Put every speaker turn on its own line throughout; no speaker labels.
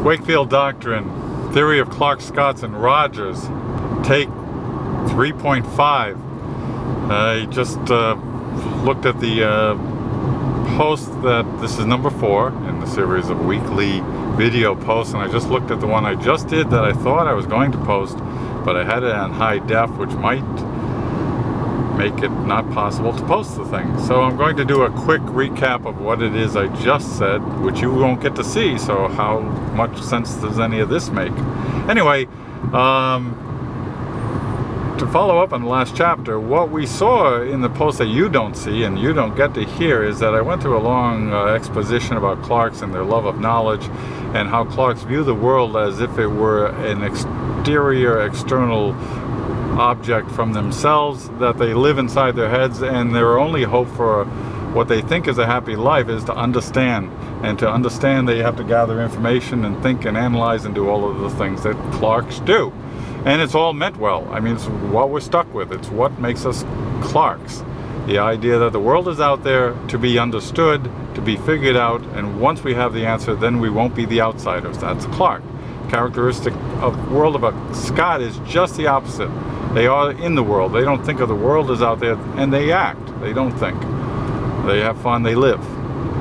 Wakefield Doctrine, Theory of Clark, Scots, and Rogers, take 3.5. I just looked at the post that this is number 4 in the series of weekly video posts, and I just looked at the one I just did that I thought I was going to post, but I had it on high def, which might make it not possible to post the thing. So I'm going to do a quick recap of what it is I just said, which you won't get to see, so how much sense does any of this make? Anyway, to follow up on the last chapter, what we saw in the post that you don't see and you don't get to hear is that I went through a long exposition about Clarks and their love of knowledge, and how Clarks view the world as if it were an exterior, external object from themselves, that they live inside their heads, and their only hope for what they think is a happy life is to understand. And to understand, they have to gather information and think and analyze and do all of the things that Clarks do. And it's all meant well. I mean, it's what we're stuck with. It's what makes us Clarks. The idea that the world is out there to be understood, to be figured out, and once we have the answer, then we won't be the outsiders. That's Clark. Characteristic of the world of a Scot is just the opposite. They are in the world. They don't think of the world as out there, and they act. They don't think. They have fun, they live.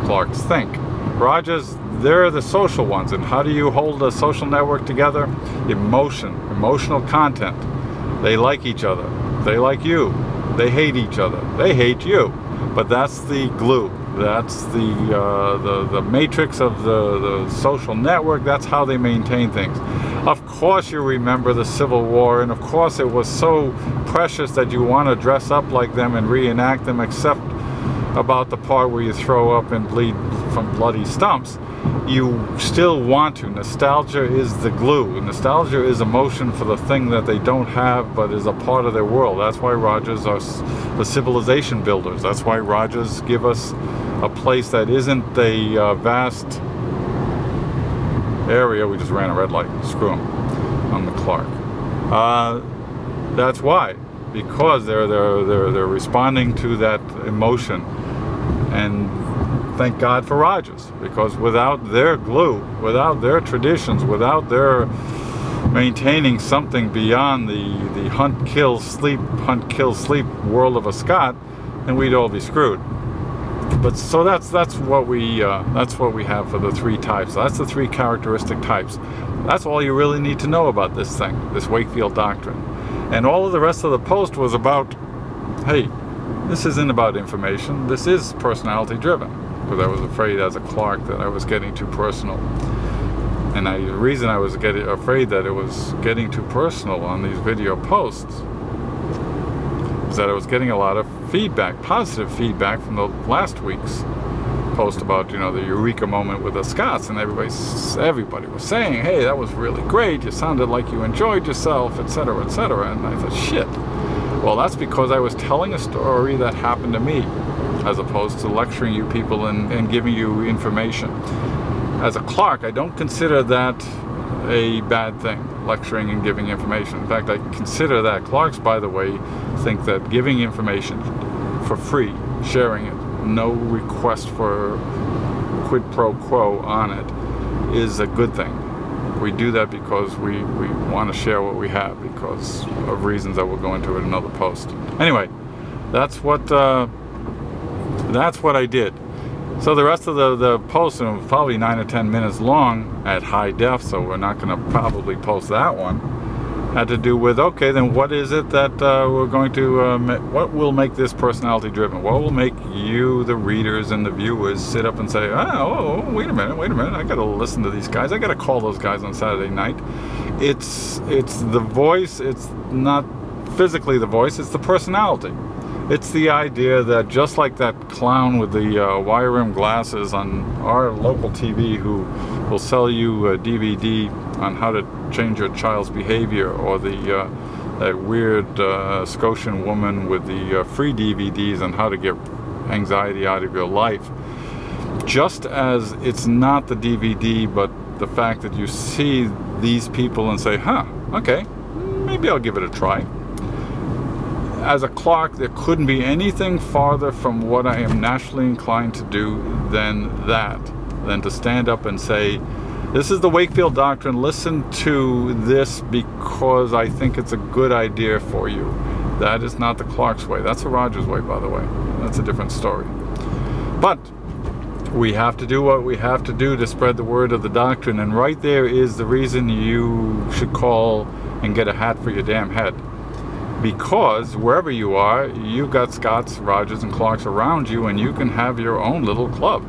Clarks think. Rogers, they're the social ones. And how do you hold a social network together? Emotion, emotional content. They like each other. They like you. They hate each other. They hate you. But that's the glue. That's the matrix of the social network. That's how they maintain things. Of course you remember the Civil War, and of course it was so precious that you want to dress up like them and reenact them, except about the part where you throw up and bleed from bloody stumps. You still want to. Nostalgia is the glue. Nostalgia is emotion for the thing that they don't have but is a part of their world. That's why Rogers are the civilization builders. That's why Rogers give us a place that isn't a vast area. We just ran a red light. Screw them on the Clark. That's why, because they're responding to that emotion, and thank God for Rogers, because without their glue, without their traditions, without their maintaining something beyond the hunt, kill, sleep world of a Scot, then we'd all be screwed. But so that's what we have for the 3 types. That's the 3 characteristic types. That's all you really need to know about this thing, this Wakefield Doctrine. And all of the rest of the post was about, hey, this isn't about information. This is personality driven. Because I was afraid as a Clark that I was getting too personal. And the reason I was afraid that it was getting too personal on these video posts is that I was getting a lot of feedback, positive feedback from the last week's post about, you know, the eureka moment with the Scots, and everybody was saying, hey, that was really great, you sounded like you enjoyed yourself, etc., etc. And I thought, shit. Well, that's because I was telling a story that happened to me, as opposed to lecturing you people and giving you information. As a Clark, I don't consider that a bad thing, lecturing and giving information. In fact, I consider that. Clarks, by the way, think that giving information for free, sharing it, no request for quid pro quo on it, is a good thing. We do that because we want to share what we have, because of reasons that we'll go into in another post. Anyway, that's what I did. So the rest of the post, and it was probably 9 or 10 minutes long at high def, so we're not going to probably post that one, had to do with, okay, then what is it that we're going to, what will make this personality driven? What will make you, the readers and the viewers, sit up and say, oh, wait a minute, I got to listen to these guys. I got to call those guys on Saturday night. It's the voice. It's not physically the voice. It's the personality. It's the idea that just like that clown with the wire-rimmed glasses on our local TV who will sell you a DVD on how to change your child's behavior, or that weird Scotian woman with the free DVDs on how to get anxiety out of your life. Just as it's not the DVD, but the fact that you see these people and say, huh, okay, maybe I'll give it a try. As a Clark, there couldn't be anything farther from what I am naturally inclined to do than that, than to stand up and say, This is the Wakefield Doctrine. Listen to this because I think it's a good idea for you. That is not the Clark's way. That's the Rogers way, by the way. That's a different story. But we have to do what we have to do to spread the word of the doctrine, and right there is the reason you should call and get a hat for your damn head. Because wherever you are, you've got Scotts, Rogers, and Clarks around you, and you can have your own little club.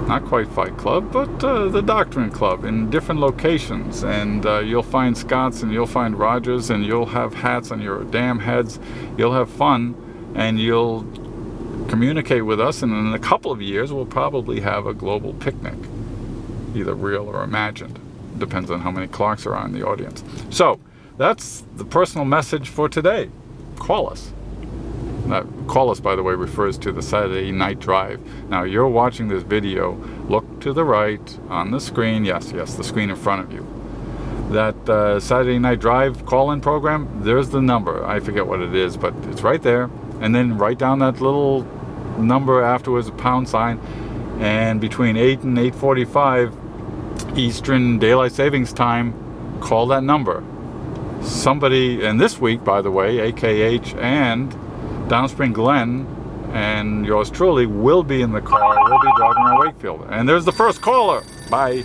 Not quite Fight Club, but the Doctrine Club in different locations. And you'll find Scotts and you'll find Rogers, and you'll have hats on your damn heads. You'll have fun, and you'll communicate with us, and in a couple of years we'll probably have a global picnic, either real or imagined. Depends on how many Clarks are in the audience. So that's the personal message for today. Call us. Call us, by the way, refers to the Saturday night drive. Now you're watching this video, look to the right on the screen. Yes, the screen in front of you. That Saturday night drive call-in program, there's the number. I forget what it is, but it's right there. And then write down that little number afterwards, a pound sign, and between 8 and 8:45 Eastern Daylight Savings Time, call that number. Somebody, and this week, by the way, AKH and Downspring Glen and yours truly will be in the car. We'll be driving around Wakefield. And there's the first caller. Bye.